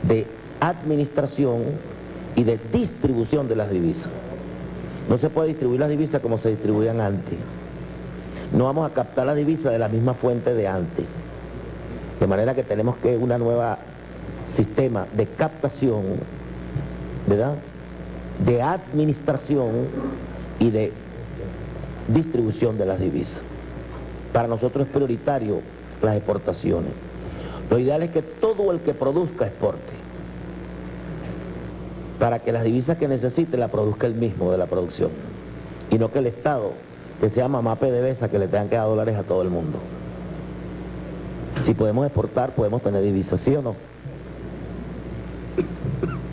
de administración y de distribución de las divisas. No se puede distribuir las divisas como se distribuían antes. No vamos a captar las divisas de la misma fuente de antes. De manera que tenemos que una nueva sistema de captación, ¿verdad?, de administración y de distribución de las divisas. Para nosotros es prioritario las exportaciones. Lo ideal es que todo el que produzca exporte, para que las divisas que necesite la produzca él mismo de la producción, y no que el Estado, que sea mamá PDVSA, que le tengan que dar dólares a todo el mundo. Si podemos exportar, podemos tener divisas, ¿sí o no?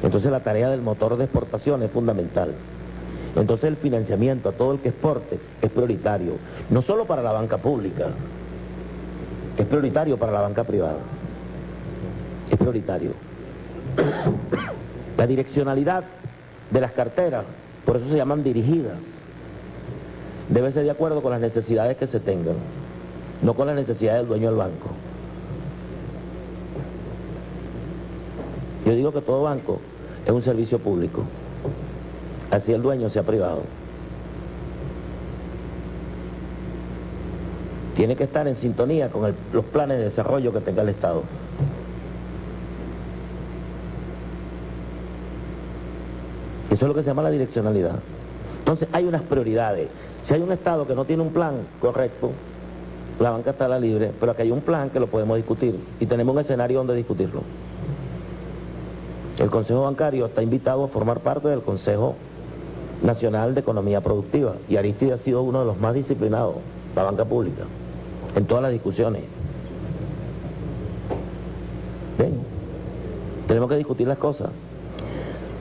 Entonces la tarea del motor de exportación es fundamental. Entonces el financiamiento a todo el que exporte es prioritario, no solo para la banca pública, es prioritario para la banca privada, es prioritario. La direccionalidad de las carteras, por eso se llaman dirigidas, debe ser de acuerdo con las necesidades que se tengan, no con las necesidades del dueño del banco. Yo digo que todo banco es un servicio público, así el dueño sea privado. Tiene que estar en sintonía con los planes de desarrollo que tenga el Estado. Eso es lo que se llama la direccionalidad. Entonces hay unas prioridades. Si hay un Estado que no tiene un plan correcto, la banca está a la libre, pero aquí hay un plan que lo podemos discutir y tenemos un escenario donde discutirlo. El Consejo Bancario está invitado a formar parte del Consejo Nacional de Economía Productiva y Aristide ha sido uno de los más disciplinados, la banca pública, en todas las discusiones. Bien, tenemos que discutir las cosas.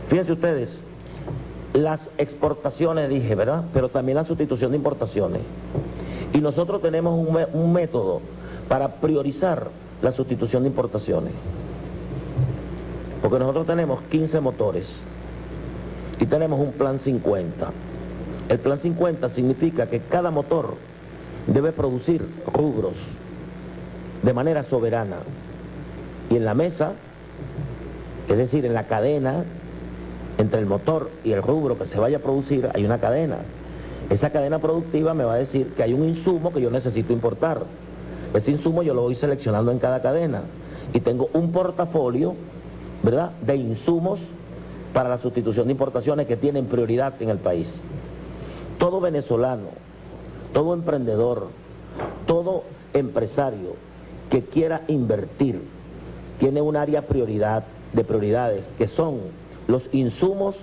Fíjense ustedes, las exportaciones dije, ¿verdad? Pero también la sustitución de importaciones. Y nosotros tenemos un método para priorizar la sustitución de importaciones. Porque nosotros tenemos 15 motores y tenemos un plan 50. El plan 50 significa que cada motor debe producir rubros de manera soberana. Y en la mesa, es decir, en la cadena, entre el motor y el rubro que se vaya a producir, hay una cadena. Esa cadena productiva me va a decir que hay un insumo que yo necesito importar. Ese insumo yo lo voy seleccionando en cada cadena. Y tengo un portafolio, ¿verdad?, de insumos para la sustitución de importaciones que tienen prioridad en el país. Todo venezolano, todo emprendedor, todo empresario que quiera invertir tiene un área de prioridades que son los insumos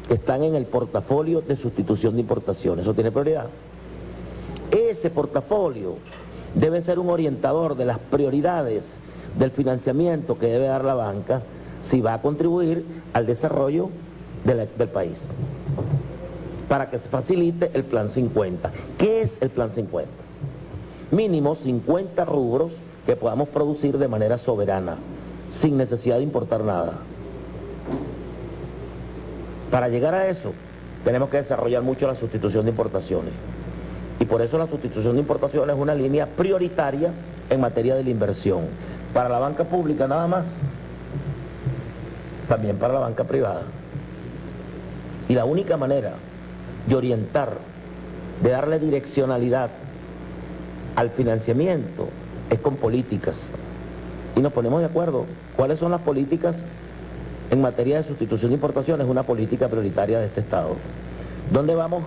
que están en el portafolio de sustitución de importaciones. Eso tiene prioridad. Ese portafolio debe ser un orientador de las prioridades del financiamiento que debe dar la banca si va a contribuir al desarrollo del país, para que se facilite el plan 50. ¿Qué es el plan 50? Mínimo 50 rubros que podamos producir de manera soberana, sin necesidad de importar nada. Para llegar a eso, tenemos que desarrollar mucho la sustitución de importaciones. Y por eso la sustitución de importaciones es una línea prioritaria en materia de la inversión. Para la banca pública nada más, también para la banca privada. Y la única manera de orientar, de darle direccionalidad al financiamiento es con políticas. Y nos ponemos de acuerdo. ¿Cuáles son las políticas en materia de sustitución de importaciones? Una política prioritaria de este Estado. ¿Dónde vamos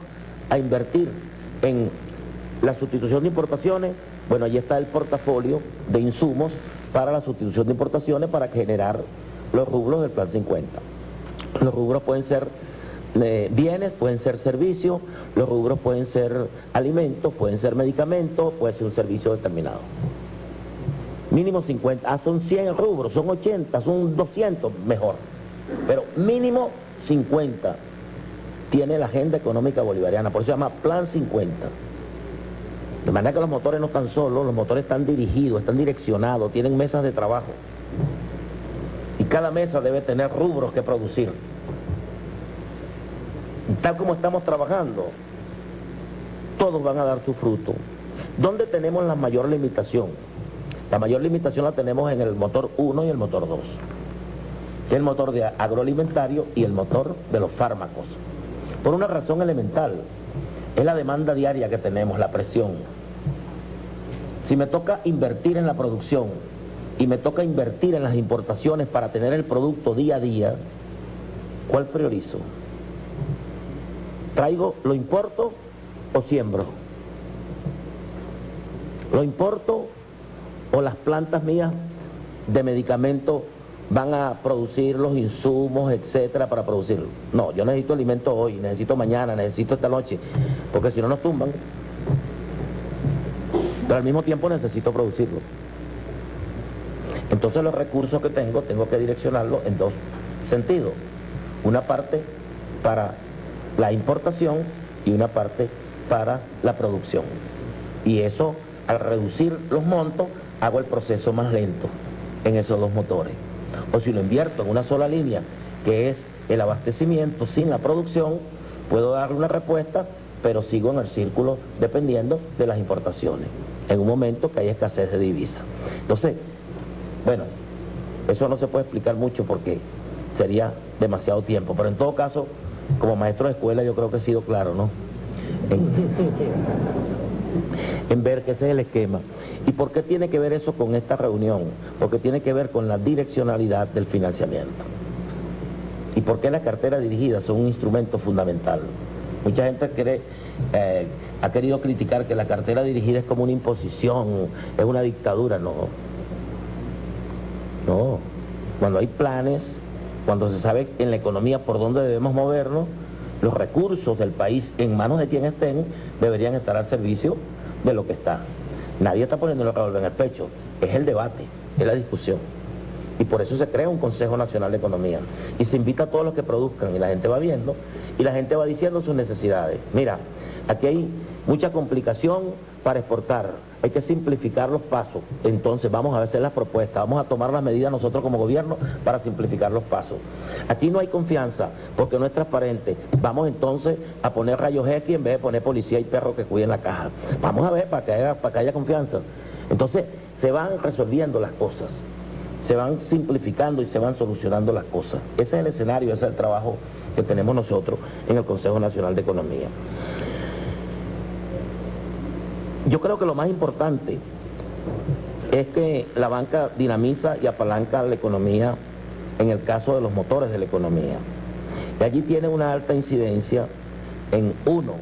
a invertir en la sustitución de importaciones? Bueno, allí está el portafolio de insumos para la sustitución de importaciones para generar los rubros del plan 50. Los rubros pueden ser bienes, pueden ser servicios, los rubros pueden ser alimentos, pueden ser medicamentos, puede ser un servicio determinado. Mínimo 50, son 100 rubros, son 80, son 200, mejor. Pero mínimo 50 tiene la agenda económica bolivariana, por eso se llama Plan 50. De manera que los motores no están solos, los motores están dirigidos, están direccionados, tienen mesas de trabajo. Y cada mesa debe tener rubros que producir. Y tal como estamos trabajando, todos van a dar su fruto. ¿Dónde tenemos la mayor limitación? La mayor limitación la tenemos en el motor 1 y el motor 2, que es el motor de agroalimentario y el motor de los fármacos. Por una razón elemental, es la demanda diaria que tenemos, la presión. Si me toca invertir en la producción y me toca invertir en las importaciones para tener el producto día a día, ¿cuál priorizo? ¿Lo importo o siembro? ¿Lo importo o las plantas mías de medicamentos van a producir los insumos, etcétera, para producirlo? No, yo necesito alimento hoy, necesito mañana, necesito esta noche, porque si no nos tumban. Pero al mismo tiempo necesito producirlo. Entonces los recursos que tengo que direccionarlos en dos sentidos. Una parte para la importación y una parte para la producción. Y eso, al reducir los montos, hago el proceso más lento en esos dos motores. O si lo invierto en una sola línea, que es el abastecimiento sin la producción, puedo darle una respuesta, pero sigo en el círculo dependiendo de las importaciones, en un momento que hay escasez de divisa. Entonces, bueno, eso no se puede explicar mucho porque sería demasiado tiempo, pero en todo caso, como maestro de escuela yo creo que he sido claro, ¿no? En ver que ese es el esquema. ¿Y por qué tiene que ver eso con esta reunión? Porque tiene que ver con la direccionalidad del financiamiento. ¿Y por qué las carteras dirigidas son un instrumento fundamental? Mucha gente ha querido criticar que la cartera dirigida es como una imposición, es una dictadura. No. No. Cuando hay planes, cuando se sabe en la economía por dónde debemos movernos, los recursos del país en manos de quien estén deberían estar al servicio de lo que está. Nadie está poniendo el revólver en el pecho, es el debate, es la discusión. Y por eso se crea un Consejo Nacional de Economía. Y se invita a todos los que produzcan y la gente va viendo y la gente va diciendo sus necesidades. Mira, aquí hay mucha complicación para exportar, hay que simplificar los pasos. Entonces vamos a hacer las propuestas, vamos a tomar las medidas nosotros como gobierno para simplificar los pasos. Aquí no hay confianza porque no es transparente. Vamos entonces a poner rayos X en vez de poner policía y perro que cuiden la caja. Vamos a ver para que haya confianza. Entonces se van resolviendo las cosas, se van simplificando y se van solucionando las cosas. Ese es el escenario, ese es el trabajo que tenemos nosotros en el Consejo Nacional de Economía. Yo creo que lo más importante es que la banca dinamiza y apalanca la economía en el caso de los motores de la economía. Y allí tiene una alta incidencia en, uno,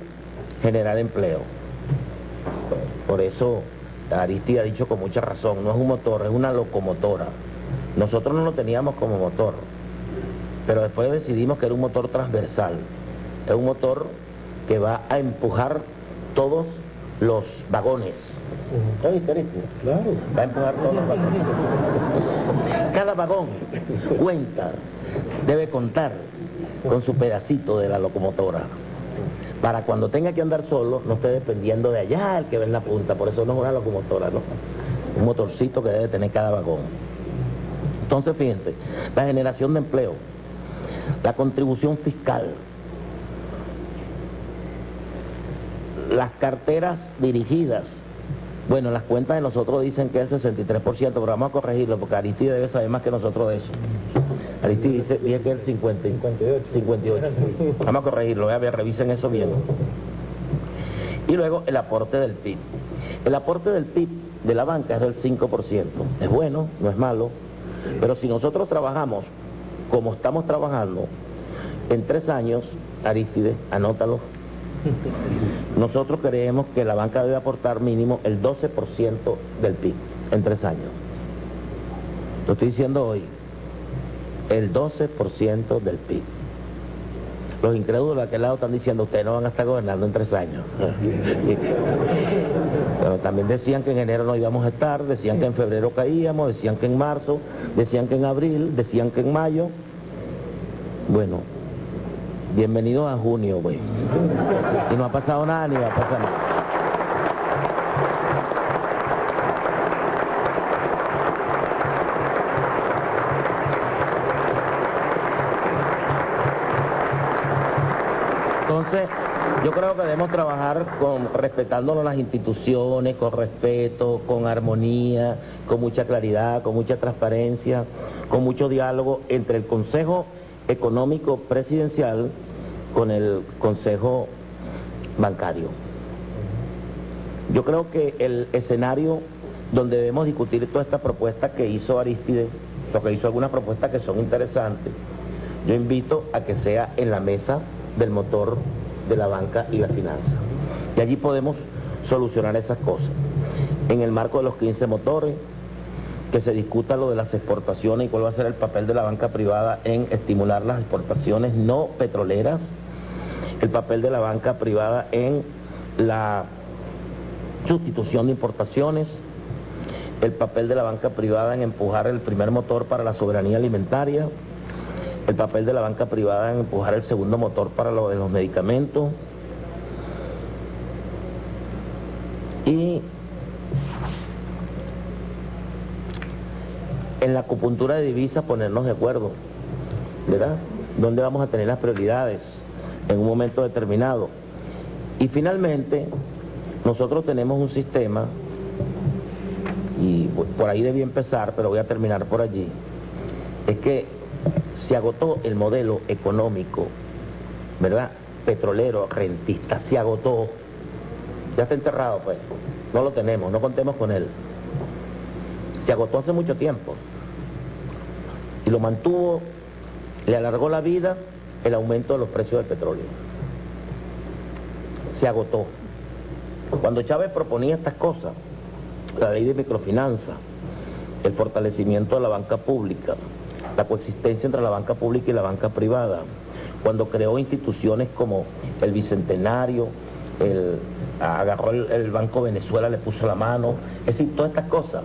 generar empleo. Por eso Aristide ha dicho con mucha razón, no es un motor, es una locomotora. Nosotros no lo teníamos como motor, pero después decidimos que era un motor transversal. Es un motor que va a empujar todos los vagones. ¿Oíste, Aristide? Claro. Va a empujar todos los vagones. Cada vagón cuenta, debe contar con su pedacito de la locomotora, para cuando tenga que andar solo no esté dependiendo de allá el que ve en la punta. Por eso no es una locomotora, ¿no? Un motorcito que debe tener cada vagón. Entonces fíjense, la generación de empleo, la contribución fiscal, las carteras dirigidas. Bueno, las cuentas de nosotros dicen que es el 63%, pero vamos a corregirlo porque Aristide debe saber más que nosotros de eso. Aristide dice que es el 58. Vamos a corregirlo, revisen eso bien. Y luego el aporte del PIB. El aporte del PIB de la banca es del 5%. Es bueno, no es malo, pero si nosotros trabajamos como estamos trabajando, en 3 años, Aristide, anótalo, nosotros creemos que la banca debe aportar mínimo el 12% del PIB en 3 años. Lo estoy diciendo hoy, el 12% del PIB. Los incrédulos de aquel lado están diciendo, ustedes no van a estar gobernando en 3 años. Pero también decían que en enero no íbamos a estar, decían que en febrero caíamos, decían que en marzo, decían que en abril, decían que en mayo. Bueno, bienvenidos a junio, güey. Y no ha pasado nada ni va a pasar nada. Entonces, Yo creo que debemos trabajar respetándonos las instituciones, con respeto, con armonía, con mucha claridad, con mucha transparencia, con mucho diálogo entre el Consejo Económico Presidencial con el Consejo Bancario. Yo creo que el escenario donde debemos discutir toda esta propuesta que hizo Arístides, porque hizo algunas propuestas que son interesantes, yo invito a que sea en la mesa del motor de la banca y la finanza. Y allí podemos solucionar esas cosas. En el marco de los 15 motores, que se discuta lo de las exportaciones y cuál va a ser el papel de la banca privada en estimular las exportaciones no petroleras, el papel de la banca privada en la sustitución de importaciones, el papel de la banca privada en empujar el primer motor para la soberanía alimentaria, el papel de la banca privada en empujar el segundo motor para lo de los medicamentos y en la acupuntura de divisas ponernos de acuerdo, ¿verdad? ¿Dónde vamos a tener las prioridades en un momento determinado? Y finalmente, nosotros tenemos un sistema, y por ahí debí empezar, pero voy a terminar por allí, es que se agotó el modelo económico, ¿verdad? Petrolero, rentista, se agotó, ya está enterrado pues, no lo tenemos, no contemos con él. Se agotó hace mucho tiempo y lo mantuvo, le alargó la vida el aumento de los precios del petróleo. Se agotó. Cuando Chávez proponía estas cosas, la ley de microfinanza, el fortalecimiento de la banca pública, la coexistencia entre la banca pública y la banca privada, cuando creó instituciones como el Bicentenario, agarró el Banco Venezuela, le puso la mano, es decir, todas estas cosas,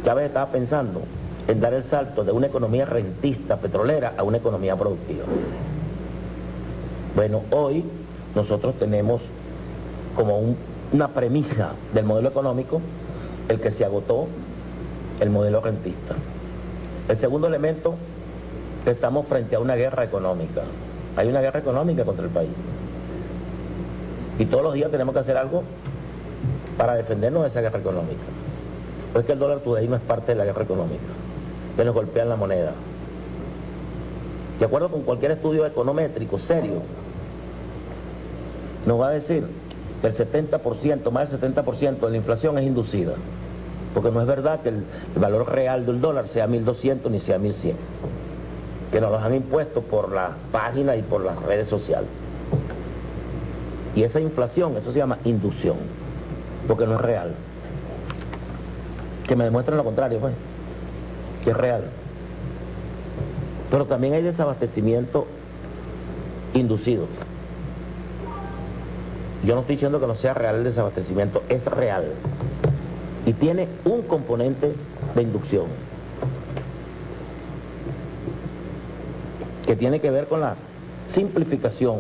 Chávez estaba pensando en dar el salto de una economía rentista petrolera a una economía productiva. Bueno, hoy nosotros tenemos como una premisa del modelo económico el que se agotó el modelo rentista. El segundo elemento, estamos frente a una guerra económica. Hay una guerra económica contra el país. Y todos los días tenemos que hacer algo para defendernos de esa guerra económica. Pues que el dólar today no es parte de la guerra económica, que nos golpean la moneda. De acuerdo con cualquier estudio econométrico serio, nos va a decir que el 70%, más del 70% de la inflación es inducida. Porque no es verdad que el valor real del dólar sea 1.200 ni sea 1.100. Que nos los han impuesto por las páginas y por las redes sociales. Y esa inflación, eso se llama inducción, porque no es real. Que me demuestren lo contrario, pues, que es real. Pero también hay desabastecimiento inducido. Yo no estoy diciendo que no sea real el desabastecimiento, es real. Y tiene un componente de inducción, que tiene que ver con la simplificación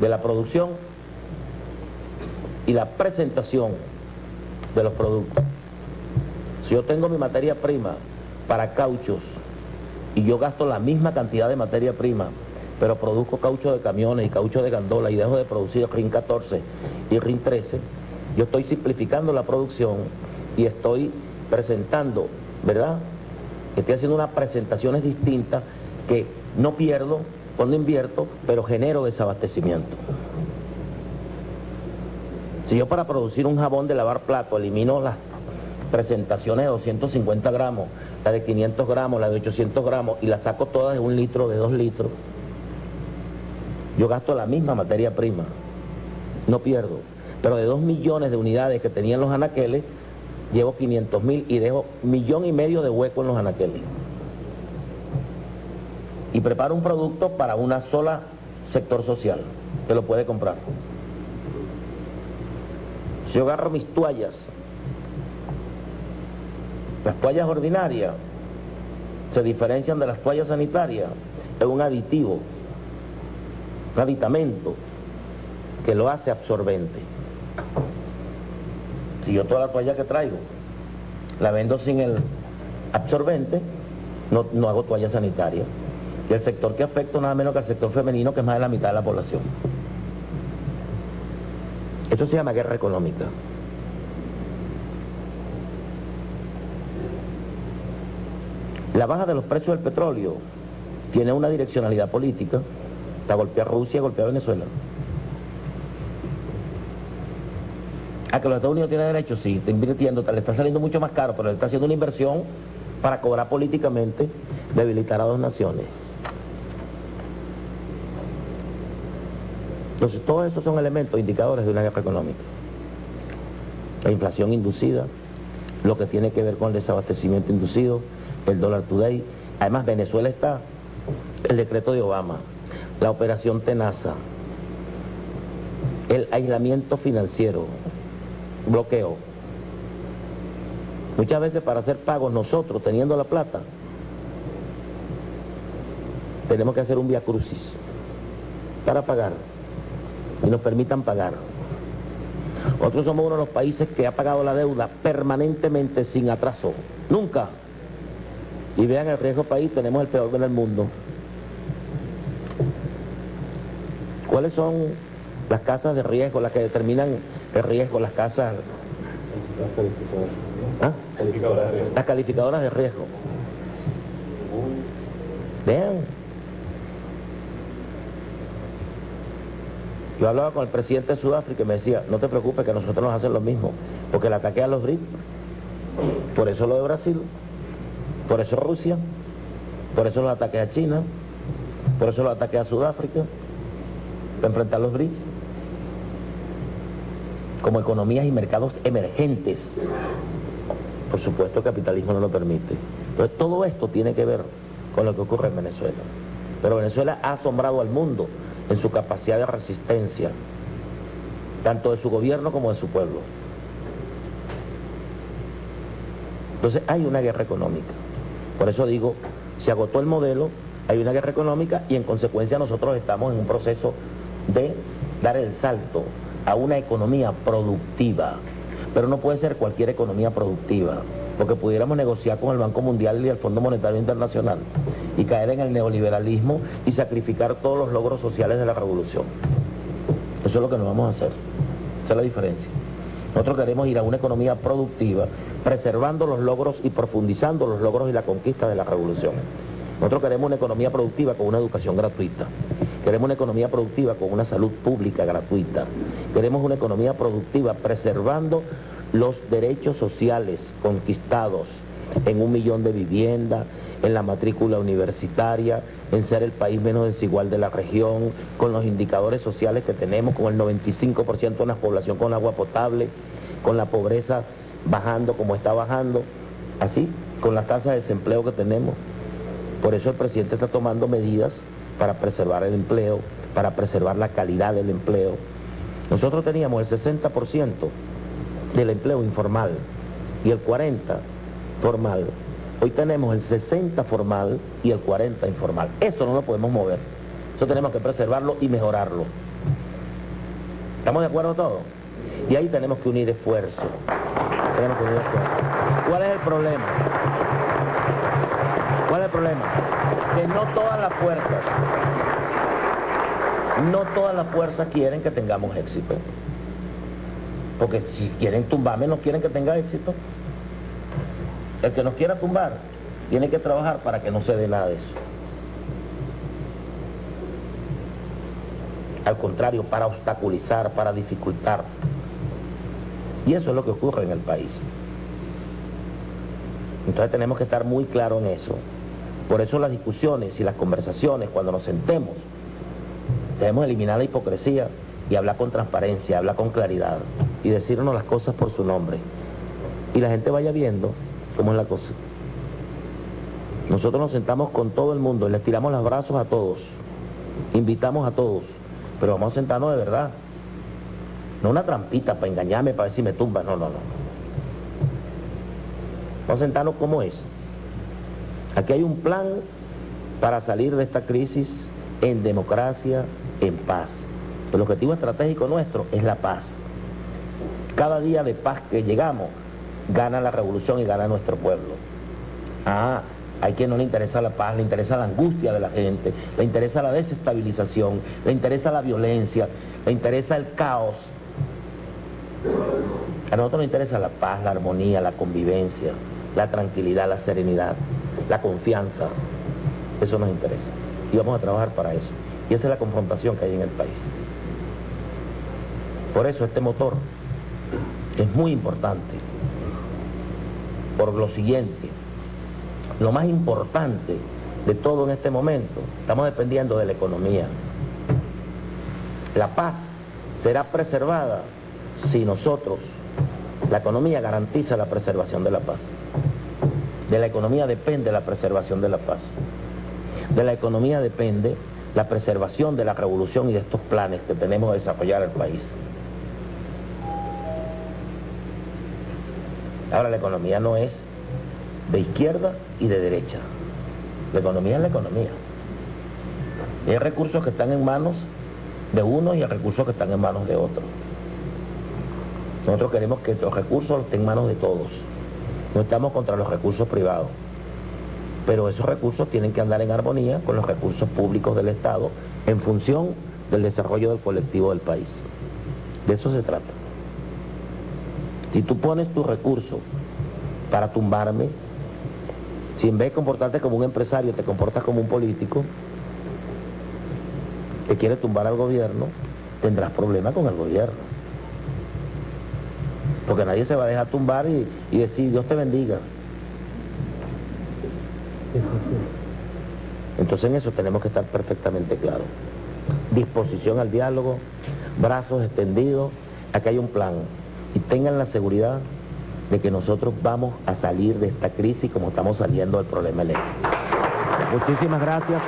de la producción y la presentación de los productos. Si yo tengo mi materia prima para cauchos y yo gasto la misma cantidad de materia prima, pero produzco caucho de camiones y caucho de gandola y dejo de producir RIN 14 y RIN 13, yo estoy simplificando la producción y estoy presentando, ¿verdad? Estoy haciendo unas presentaciones distintas que no pierdo cuando invierto, pero genero desabastecimiento. Si yo para producir un jabón de lavar plato elimino las presentaciones de 250 gramos, la de 500 gramos, la de 800 gramos y las saco todas de 1 litro, de 2 litros, yo gasto la misma materia prima, no pierdo. Pero de 2 millones de unidades que tenían los anaqueles, llevo 500.000 y dejo 1,5 millones de huecos en los anaqueles. Y preparo un producto para una sola sector social que lo puede comprar. Si yo agarro mis toallas, las toallas ordinarias se diferencian de las toallas sanitarias en un aditivo, un aditamento que lo hace absorbente. Si yo toda la toalla que traigo la vendo sin el absorbente, no hago toalla sanitaria. Y el sector que afecta nada menos que al sector femenino, que es más de la mitad de la población. Esto se llama guerra económica. La baja de los precios del petróleo tiene una direccionalidad política, para golpear a Rusia, golpear a Venezuela. ¿A que los Estados Unidos tienen derecho? Sí, está invirtiendo, le está saliendo mucho más caro, pero le está haciendo una inversión para cobrar políticamente, debilitar a dos naciones. Entonces, todos esos son elementos, indicadores de una guerra económica. La inflación inducida, lo que tiene que ver con el desabastecimiento inducido, el dólar today. Además, Venezuela está, el decreto de Obama, la operación Tenaza, el aislamiento financiero, bloqueo. Muchas veces para hacer pagos nosotros, teniendo la plata, tenemos que hacer un vía crucis para pagar y nos permitan pagar. Nosotros somos uno de los países que ha pagado la deuda permanentemente sin atraso, nunca. Y vean el riesgo país, tenemos el peor del mundo. ¿Cuáles son las casas de riesgo, las que determinan el riesgo, las casas? ¿Ah? Las calificadoras de riesgo. Vean. Yo hablaba con el presidente de Sudáfrica y me decía, no te preocupes que nosotros nos hacen lo mismo, porque el ataque a los BRICS, por eso lo de Brasil, por eso Rusia, por eso los ataques a China, por eso los ataques a Sudáfrica, para enfrentar los BRICS, como economías y mercados emergentes. Por supuesto el capitalismo no lo permite. Entonces todo esto tiene que ver con lo que ocurre en Venezuela. Pero Venezuela ha asombrado al mundo en su capacidad de resistencia, tanto de su gobierno como de su pueblo. Entonces hay una guerra económica. Por eso digo, se agotó el modelo, hay una guerra económica y en consecuencia nosotros estamos en un proceso de dar el salto a una economía productiva. Pero no puede ser cualquier economía productiva, porque pudiéramos negociar con el Banco Mundial y el Fondo Monetario Internacional y caer en el neoliberalismo y sacrificar todos los logros sociales de la revolución. Eso es lo que no vamos a hacer. Esa es la diferencia. Nosotros queremos ir a una economía productiva, preservando los logros y profundizando los logros y la conquista de la revolución. Nosotros queremos una economía productiva con una educación gratuita. Queremos una economía productiva con una salud pública gratuita. Queremos una economía productiva preservando los derechos sociales conquistados en 1 millón de viviendas, en la matrícula universitaria, en ser el país menos desigual de la región, con los indicadores sociales que tenemos, con el 95% de la población con agua potable, con la pobreza bajando como está bajando, así, con la tasa de desempleo que tenemos. Por eso el presidente está tomando medidas para preservar el empleo, para preservar la calidad del empleo. Nosotros teníamos el 60% del empleo informal y el 40% formal. Hoy tenemos el 60% formal y el 40% informal. Eso no lo podemos mover. Eso tenemos que preservarlo y mejorarlo. ¿Estamos de acuerdo todos? Y ahí tenemos que unir esfuerzos. Tenemos que unir esfuerzos. ¿Cuál es el problema? ¿Cuál es el problema? Que no todas las fuerzas quieren que tengamos éxito. Porque si quieren tumbarme, no quieren que tenga éxito. El que nos quiera tumbar tiene que trabajar para que no se dé nada de eso. Al contrario, para obstaculizar, para dificultar. Y eso es lo que ocurre en el país. Entonces tenemos que estar muy claros en eso. Por eso las discusiones y las conversaciones, cuando nos sentemos, debemos eliminar la hipocresía y hablar con transparencia, hablar con claridad y decirnos las cosas por su nombre. Y la gente vaya viendo cómo es la cosa. Nosotros nos sentamos con todo el mundo, les tiramos los brazos a todos, invitamos a todos, pero vamos a sentarnos de verdad. No una trampita para engañarme, para ver si me tumba, no. Vamos a sentarnos como es. Aquí hay un plan para salir de esta crisis en democracia, en paz. El objetivo estratégico nuestro es la paz. Cada día de paz que llegamos, gana la revolución y gana nuestro pueblo. Hay quien no le interesa la paz, le interesa la angustia de la gente, le interesa la desestabilización, le interesa la violencia, le interesa el caos. A nosotros nos interesa la paz, la armonía, la convivencia, la tranquilidad, la serenidad, la confianza. Eso nos interesa. Y vamos a trabajar para eso. Y esa es la confrontación que hay en el país. Por eso este motor es muy importante. Por lo siguiente, lo más importante de todo en este momento, estamos dependiendo de la economía. La paz será preservada si nosotros, la economía garantiza la preservación de la paz. De la economía depende la preservación de la paz. De la economía depende la preservación de la revolución y de estos planes que tenemos de desarrollar el país. Ahora, la economía no es de izquierda y de derecha. La economía es la economía. Y hay recursos que están en manos de unos y hay recursos que están en manos de otros. Nosotros queremos que los recursos estén en manos de todos. No estamos contra los recursos privados. Pero esos recursos tienen que andar en armonía con los recursos públicos del Estado en función del desarrollo del colectivo del país. De eso se trata. Si tú pones tus recursos para tumbarme, si en vez de comportarte como un empresario te comportas como un político, te quiere tumbar al gobierno, tendrás problemas con el gobierno. Porque nadie se va a dejar tumbar y decir, Dios te bendiga. Entonces en eso tenemos que estar perfectamente claros. Disposición al diálogo, brazos extendidos, aquí hay un plan. Y tengan la seguridad de que nosotros vamos a salir de esta crisis como estamos saliendo del problema eléctrico. Muchísimas gracias.